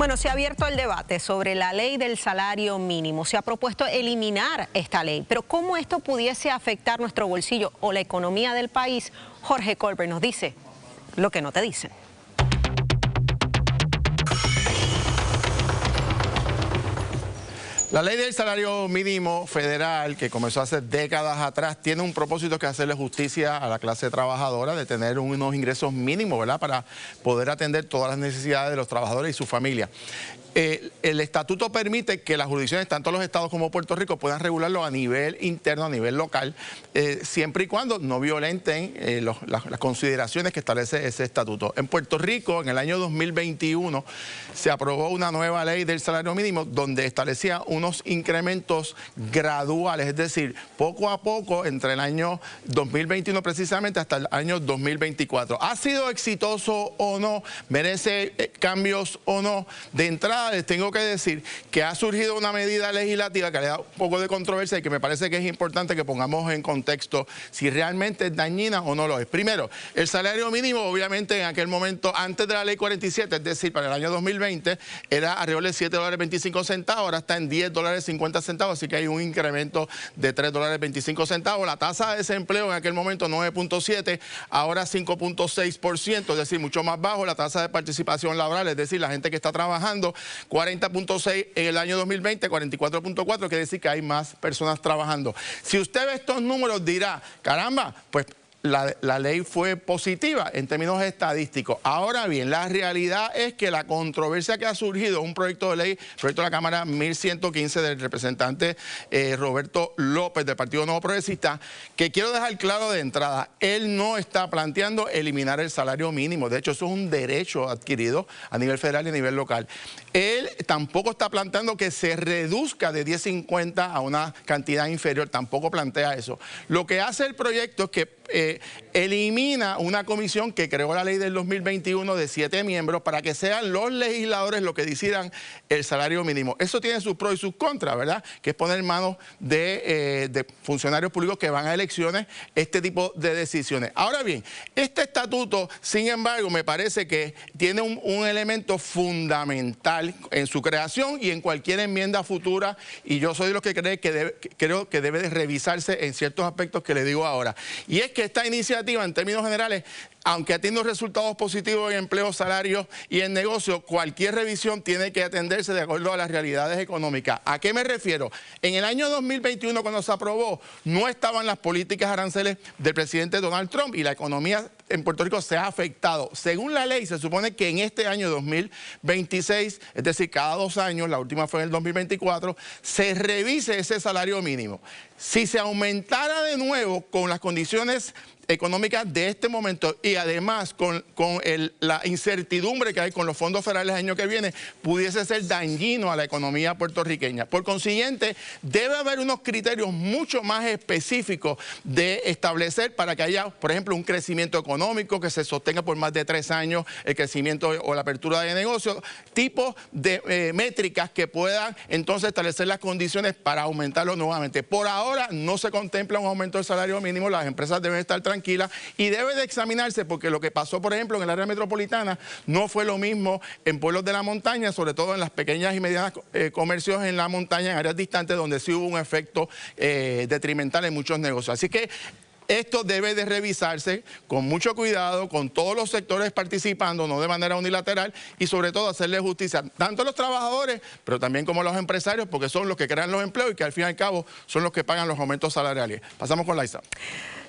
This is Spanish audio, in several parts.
Bueno, se ha abierto el debate sobre la ley del salario mínimo. Se ha propuesto eliminar esta ley, pero ¿cómo esto pudiese afectar nuestro bolsillo o la economía del país? Jorge Colbert nos dice lo que no te dicen. La ley del salario mínimo federal, que comenzó hace décadas atrás, tiene un propósito que es hacerle justicia a la clase trabajadora, de tener unos ingresos mínimos, ¿verdad?, para poder atender todas las necesidades de los trabajadores y su familia. El estatuto permite que las jurisdicciones, tanto los estados como Puerto Rico, puedan regularlo a nivel interno, a nivel local, siempre y cuando no violenten las consideraciones que establece ese estatuto. En Puerto Rico, en el año 2021, se aprobó una nueva ley del salario mínimo donde establecía unos incrementos graduales, es decir, poco a poco, entre el año 2021 precisamente hasta el año 2024. ¿Ha sido exitoso o no? ¿Merece cambios o no? De entrada, les tengo que decir que ha surgido una medida legislativa que le da un poco de controversia y que me parece que es importante que pongamos en contexto si realmente es dañina o no lo es. Primero, el salario mínimo, obviamente, en aquel momento, antes de la ley 47, es decir, para el año 2020, era alrededor de $7.25, ahora está en $10.50, así que hay un incremento de $3.25. La tasa de desempleo en aquel momento 9.7, ahora 5.6%, es decir, mucho más bajo. La tasa de participación laboral, es decir, la gente que está trabajando, 40.6 en el año 2020, 44.4, quiere decir que hay más personas trabajando. Si usted ve estos números dirá, caramba, pues la ley fue positiva en términos estadísticos. Ahora bien, la realidad es que la controversia que ha surgido, un proyecto de ley, proyecto de la Cámara 1115 del representante Roberto López del Partido Nuevo Progresista, que quiero dejar claro de entrada, él no está planteando eliminar el salario mínimo. De hecho, eso es un derecho adquirido a nivel federal y a nivel local. Él tampoco está planteando que se reduzca de 10.50 a una cantidad inferior, tampoco plantea eso. Lo que hace el proyecto es que elimina una comisión que creó la ley del 2021 de 7 miembros para que sean los legisladores los que decidan el salario mínimo. Eso tiene sus pros y sus contras, ¿verdad? Que es poner en manos de funcionarios públicos que van a elecciones este tipo de decisiones. Ahora bien, este estatuto, sin embargo, me parece que tiene un elemento fundamental en su creación y en cualquier enmienda futura, y yo soy de los que creo que debe de revisarse en ciertos aspectos que le digo ahora. Y es que esta iniciativa, en términos generales, aunque ha tenido resultados positivos en empleo, salarios y en negocio, cualquier revisión tiene que atenderse de acuerdo a las realidades económicas. ¿A qué me refiero? En el año 2021, cuando se aprobó, no estaban las políticas aranceles del presidente Donald Trump y la economía en Puerto Rico se ha afectado. Según la ley, se supone que en este año 2026, es decir, cada 2 años, la última fue en el 2024, se revise ese salario mínimo. Si se aumentara de nuevo con las condiciones económicas de este momento y además con la incertidumbre que hay con los fondos federales el año que viene, pudiese ser dañino a la economía puertorriqueña. Por consiguiente, debe haber unos criterios mucho más específicos de establecer para que haya, por ejemplo, un crecimiento económico que se sostenga por más de 3 años, el crecimiento o la apertura de negocios, tipos de métricas que puedan entonces establecer las condiciones para aumentarlo nuevamente. Por ahora no se contempla un aumento del salario mínimo, las empresas deben estar tranquilas y debe de examinarse porque lo que pasó, por ejemplo, en el área metropolitana no fue lo mismo en pueblos de la montaña, sobre todo en las pequeñas y medianas comercios en la montaña, en áreas distantes, donde sí hubo un efecto detrimental en muchos negocios. Así que esto debe de revisarse con mucho cuidado, con todos los sectores participando, no de manera unilateral, y sobre todo hacerle justicia tanto a los trabajadores, pero también como a los empresarios, porque son los que crean los empleos y que al fin y al cabo son los que pagan los aumentos salariales. Pasamos con Laisa.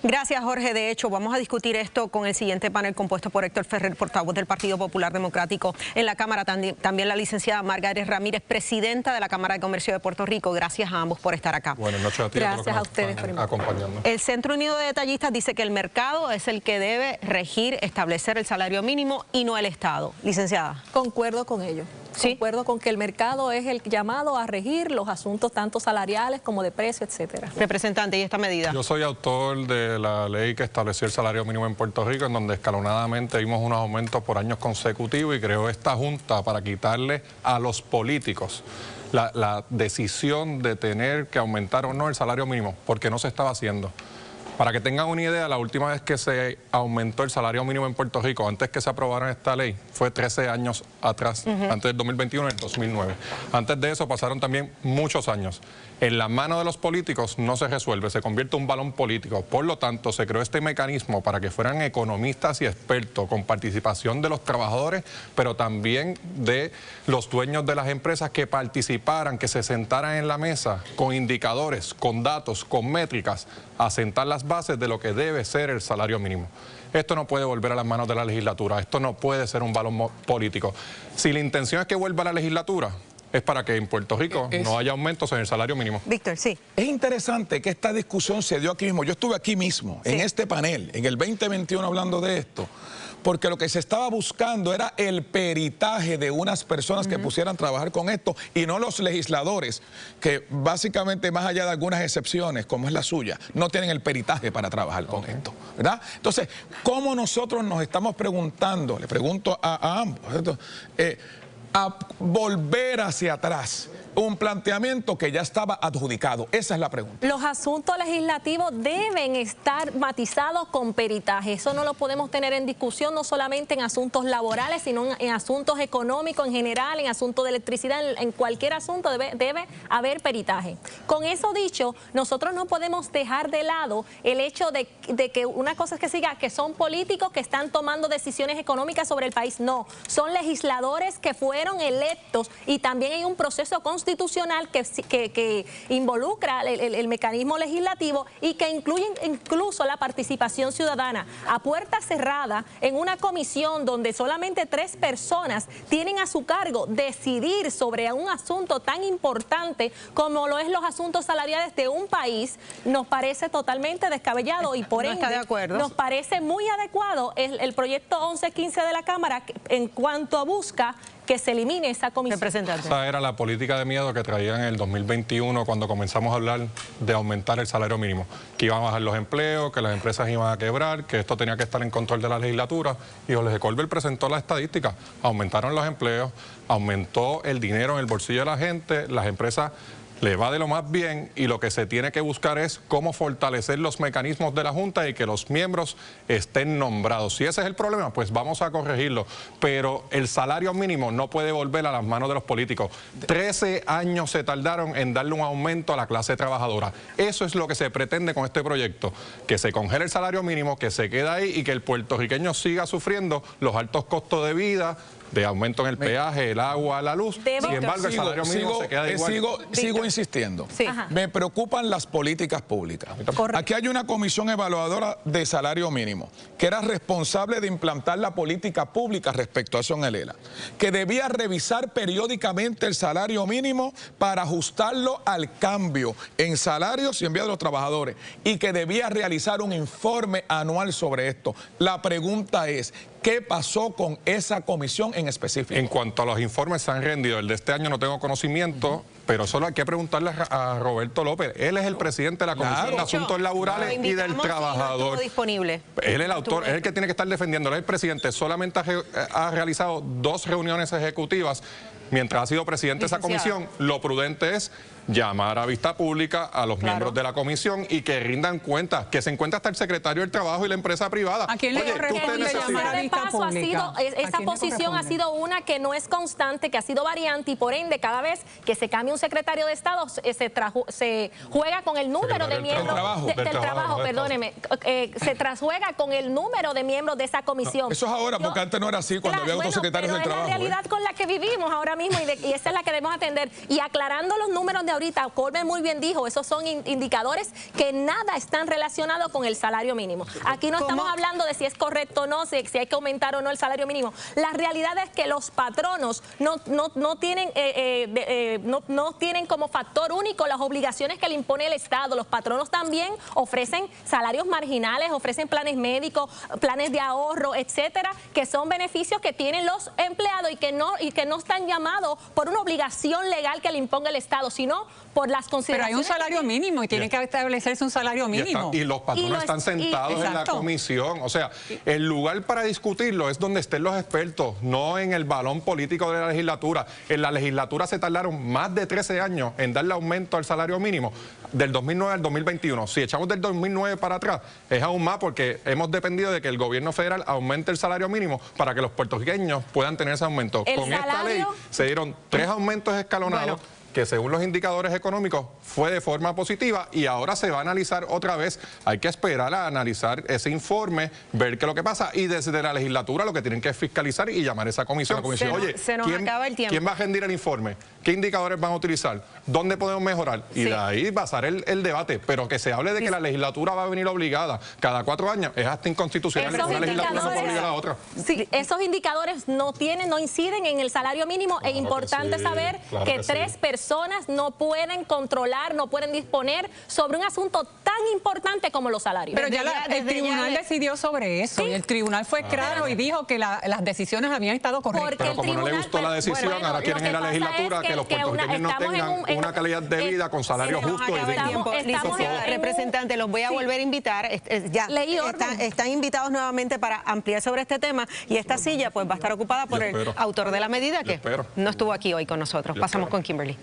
Gracias, Jorge. De hecho, vamos a discutir esto con el siguiente panel compuesto por Héctor Ferrer, portavoz del Partido Popular Democrático en la Cámara, también la licenciada Margaret Ramírez, presidenta de la Cámara de Comercio de Puerto Rico. Gracias a ambos por estar acá. Buenas noches a ti. Gracias a ustedes por acompañarnos. El Centro Unido de Detallistas dice que el mercado es el que debe regir, establecer el salario mínimo y no el Estado. Licenciada. Concuerdo con ello. ¿Sí? Concuerdo con que el mercado es el llamado a regir los asuntos tanto salariales como de precio, etcétera. Representante, ¿y esta medida? Yo soy autor de la ley que estableció el salario mínimo en Puerto Rico, en donde escalonadamente vimos unos aumentos por años consecutivos y creó esta junta para quitarle a los políticos la decisión de tener que aumentar o no el salario mínimo, porque no se estaba haciendo. Para que tengan una idea, la última vez que se aumentó el salario mínimo en Puerto Rico, antes que se aprobara esta ley, fue 13 años atrás, antes del 2021, en el 2009. Antes de eso pasaron también muchos años. En la mano de los políticos no se resuelve, se convierte en un balón político. Por lo tanto, se creó este mecanismo para que fueran economistas y expertos con participación de los trabajadores, pero también de los dueños de las empresas que participaran, que se sentaran en la mesa con indicadores, con datos, con métricas, a sentar las bases de lo que debe ser el salario mínimo. Esto no puede volver a las manos de la legislatura, esto no puede ser un balón político. Si la intención es que vuelva a la legislatura, es para que en Puerto Rico no haya aumentos en el salario mínimo. Víctor, sí. Es interesante que esta discusión se dio aquí mismo. Yo estuve aquí mismo, en este panel, en el 2021 hablando de esto, porque lo que se estaba buscando era el peritaje de unas personas que pusieran a trabajar con esto y no los legisladores, que básicamente, más allá de algunas excepciones, como es la suya, no tienen el peritaje para trabajar con esto, ¿verdad? Entonces, ¿cómo nosotros nos estamos preguntando, le pregunto a ambos, a volver hacia atrás un planteamiento que ya estaba adjudicado? Esa es la pregunta. Los asuntos legislativos deben estar matizados con peritaje. Eso no lo podemos tener en discusión, no solamente en asuntos laborales, sino en asuntos económicos en general, en asuntos de electricidad, en cualquier asunto debe haber peritaje. Con eso dicho, nosotros no podemos dejar de lado el hecho de que una cosa es que siga, que son políticos que están tomando decisiones económicas sobre el país. No, son legisladores que fueron electos y también hay un proceso constitucional que involucra el mecanismo legislativo y que incluye incluso la participación ciudadana a puerta cerrada en una comisión donde solamente 3 personas tienen a su cargo decidir sobre un asunto tan importante como lo es los asuntos salariales de un país. Nos parece totalmente descabellado y por ende nos parece muy adecuado el proyecto 1115 de la Cámara en cuanto a busca que se elimine esa comisión. Esa era la política de miedo que traían en el 2021 cuando comenzamos a hablar de aumentar el salario mínimo, que iban a bajar los empleos, que las empresas iban a quebrar, que esto tenía que estar en control de la legislatura. Y Jorge Colbert presentó la estadística. Aumentaron los empleos, aumentó el dinero en el bolsillo de la gente, las empresas le va de lo más bien y lo que se tiene que buscar es cómo fortalecer los mecanismos de la Junta y que los miembros estén nombrados. Si ese es el problema, pues vamos a corregirlo. Pero el salario mínimo no puede volver a las manos de los políticos. 13 años se tardaron en darle un aumento a la clase trabajadora. Eso es lo que se pretende con este proyecto, que se congele el salario mínimo, que se quede ahí y que el puertorriqueño siga sufriendo los altos costos de vida, de aumento en el peaje, el agua, la luz. Sin embargo, el salario mínimo se queda igual. Sigo insistiendo. Sí. Me preocupan las políticas públicas. Correcto. Aquí hay una comisión evaluadora de salario mínimo que era responsable de implantar la política pública respecto a eso en el ELA, que debía revisar periódicamente el salario mínimo para ajustarlo al cambio en salarios y envíos de los trabajadores y que debía realizar un informe anual sobre esto. La pregunta es, ¿qué pasó con esa comisión en específico? En cuanto a los informes, se han rendido. El de este año no tengo conocimiento, pero solo hay que preguntarle a Roberto López. Él es el presidente de la Comisión de Asuntos Laborales y del Trabajador. Disponible. Él es el autor, es el que tiene que estar defendiendo. Él es el presidente. Solamente ha realizado 2 reuniones ejecutivas mientras ha sido presidente de esa comisión. Lo prudente es llamar a vista pública a los miembros de la comisión y que rindan cuentas, que se encuentre hasta el secretario del Trabajo y la empresa privada. ¿A quién le corresponde llamar a vista pública? Esa posición ha sido una que no es constante, que ha sido variante y por ende cada vez que se cambia un secretario de Estado se juega con el número de miembros del trabajo, perdóneme, se trasjuega con el número de miembros de esa comisión. No, eso es ahora, porque antes no era así cuando había otros secretarios del Trabajo. Es la realidad con la que vivimos ahora mismo y esa es la que debemos atender. Y aclarando los números de ahorita, Colbert muy bien dijo, esos son indicadores que nada están relacionados con el salario mínimo. Aquí no estamos hablando de si es correcto o no, si hay que aumentar o no el salario mínimo. La realidad es que los patronos no tienen como factor único las obligaciones que le impone el Estado. Los patronos también ofrecen salarios marginales, ofrecen planes médicos, planes de ahorro, etcétera, que son beneficios que tienen los empleados y que no están llamados por una obligación legal que le imponga el Estado, sino por las consideraciones. Pero hay un salario mínimo y tiene que establecerse un salario mínimo. Y los patronos están sentados en la comisión. O sea, el lugar para discutirlo es donde estén los expertos, no en el balón político de la legislatura. En la legislatura se tardaron más de 13 años en darle aumento al salario mínimo. del 2009 al 2021. Si echamos del 2009 para atrás, es aún más porque hemos dependido de que el gobierno federal aumente el salario mínimo para que los puertorriqueños puedan tener ese aumento. Con esta ley se dieron 3 aumentos escalonados. Que según los indicadores económicos fue de forma positiva y ahora se va a analizar otra vez. Hay que esperar a analizar ese informe, ver qué es lo que pasa y desde la legislatura lo que tienen que es fiscalizar y llamar a esa comisión. Oye, se nos acaba el tiempo. ¿Quién va a rendir el informe? ¿Qué indicadores van a utilizar? ¿Dónde podemos mejorar? Y de ahí basar el debate, pero que se hable de que la legislatura va a venir obligada cada 4 años es hasta inconstitucional. Una legislatura no puede obligar a otra. Sí, esos indicadores no inciden en el salario mínimo. Es importante saber que 3 personas no pueden controlar, no pueden disponer sobre un asunto tan importante como los salarios. Pero el tribunal decidió sobre eso, y el tribunal fue claro y dijo que las decisiones habían estado correctas. Pero como no le gustó la decisión, ahora quieren en la legislatura que los puertorriqueños no tengan una calidad de vida con salarios justos y dignos. Representante, los voy a volver a invitar. Ya están invitados nuevamente para ampliar sobre este tema y esta silla pues va a estar ocupada por el autor de la medida que no estuvo aquí hoy con nosotros. Pasamos con Kimberly.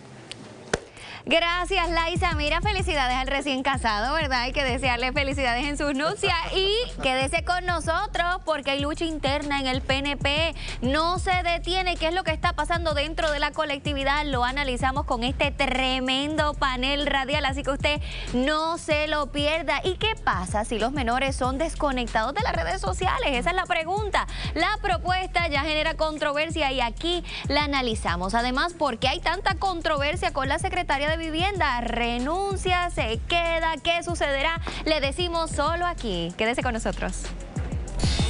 Gracias, Laisa. Mira, felicidades al recién casado, ¿verdad? Hay que desearle felicidades en sus nupcias. Y quédese con nosotros porque hay lucha interna en el PNP. No se detiene. ¿Qué es lo que está pasando dentro de la colectividad? Lo analizamos con este tremendo panel radial, así que usted no se lo pierda. ¿Y qué pasa si los menores son desconectados de las redes sociales? Esa es la pregunta. La propuesta ya genera controversia y aquí la analizamos. Además, ¿por qué hay tanta controversia con la secretaria de Vivienda? ¿Renuncia? ¿Se queda? ¿Qué sucederá? Le decimos solo aquí. Quédese con nosotros.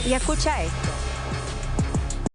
Y escucha esto.